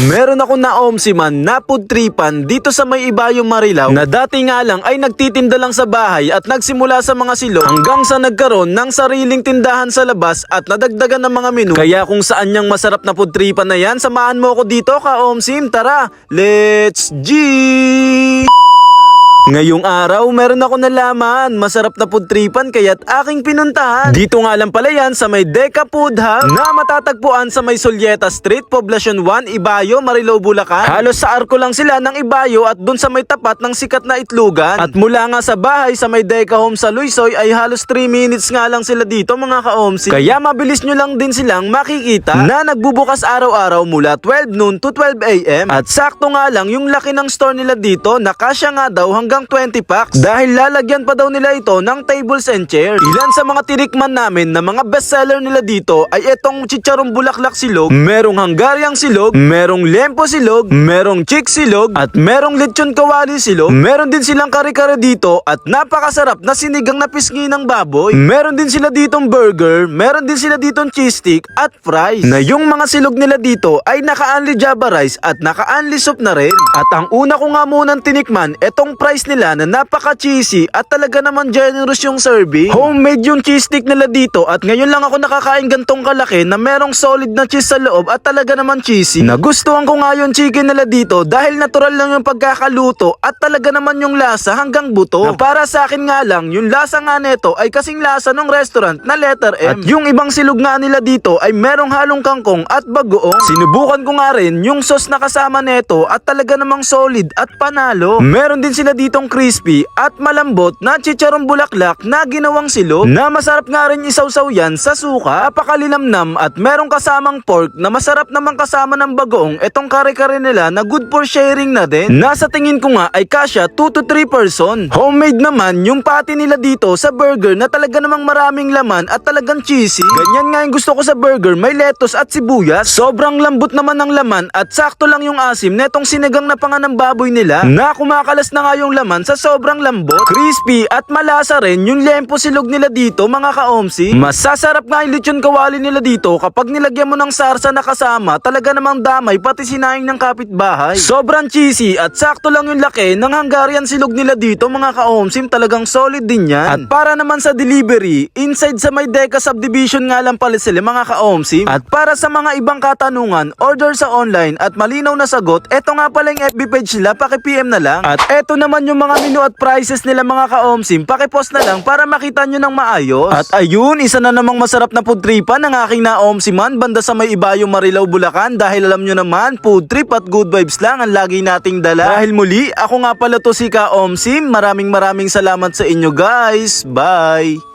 Meron ako naomsiman na food tripan dito sa may Ibayong Marilao na dati nga lang ay nagtitinda lang sa bahay at nagsimula sa mga silog hanggang sa nagkaroon ng sariling tindahan sa labas at nadagdagan ng mga menu. Kaya kung saan niyang masarap na food tripan na yan, samahan mo ako dito ka-omsim. Tara, let's G! Ngayong araw, meron ako nalaman. Masarap na food tripan kaya't aking pinuntahan. Dito nga lang pala yan sa may Deca Food Hub na matatagpuan sa may Solieta Street, Poblacion 1, Ibayo, Marilao, Bulacan. Halos sa arko lang sila ng Ibayo at dun sa may tapat ng sikat na itlugan. At mula nga sa bahay sa may Deca Home sa Luisoy ay halos 3 minutes nga lang sila dito mga ka-omsi. Kaya mabilis nyo lang din silang makikita na nagbubukas araw-araw mula 12 noon to 12 AM. At sakto nga lang yung laki ng store nila dito na kasya nga daw hanggang 20 packs dahil lalagyan pa daw nila ito ng tables and chairs. Ilan sa mga tinikman namin na mga bestseller nila dito ay itong chicharong bulaklak silog, merong Hungarian silog, merong lempo silog, merong chick silog, at merong lechon kawali silog. Meron din silang kare-kare dito at napakasarap na sinigang na pisngi ng baboy. Meron din sila ditong burger, meron din sila ditong cheese stick at fries. Na yung mga silog nila dito ay naka-unli java rice at naka-unli soup na rin. At ang una ko nga munang tinikman, etong fries nila na napaka-cheesy at talaga naman generous yung serving. Homemade yung cheese stick nila dito at ngayon lang ako nakakain gantong kalaki na merong solid na cheese sa loob at talaga naman cheesy. Nagustuhan ko nga yung chicken nila dito dahil natural lang yung pagkakaluto at talaga naman yung lasa hanggang buto. Na para sa akin nga lang, yung lasa nga neto ay kasing lasa ng restaurant na letter M. At yung ibang silog nga nila dito ay merong halong kangkong at bagoong. Sinubukan ko nga rin yung sauce na kasama neto at talaga namang solid at panalo. Meron din sila ditong crispy at malambot na chicharong bulaklak na ginawang silog na masarap nga rin isawsaw yan sa suka. Napakalilamnam at merong kasamang pork na masarap naman kasama ng bagoong etong kare-kare nila na good for sharing na din. Nasa tingin ko nga ay kasya 2 to 3 person. Homemade naman yung patty nila dito sa burger na talaga namang maraming laman at talagang cheesy. Ganyan nga yung gusto ko sa burger, may lettuce at sibuyas. Sobrang lambot naman ng laman at sakto lang yung asim netong sinigang na panga ng baboy nila na kumakalas na nga yung laman sa sobrang lambot, crispy at malasa rin yung lempo silog nila dito mga ka-omsi. Masasarap nga yung lechon kawali nila dito kapag nilagyan mo ng sarsa na kasama, talaga namang damay pati sinaing ng kapitbahay. Sobrang cheesy at sakto lang yung laki ng Hungarian silog nila dito mga ka-omsim, talagang solid din yan. At para naman sa delivery, inside sa may Deca subdivision nga lang pala sila mga ka-omsim. At para sa mga ibang katanungan, order sa online at malinaw na sagot, eto nga pala yung FB page nila, paki-PM na lang. At eto naman yung mga menu at prices nila mga ka-omsim, paki-post na lang para makita nyo ng maayos. At ayun, isa na namang masarap na food tripan ng aking naomsiman banda sa may Ibayong Marilao, Bulacan dahil alam nyo naman, food trip at good vibes lang ang lagi nating dala. Dahil muli, ako nga pala to si ka-omsim, maraming salamat sa inyo guys. Bye!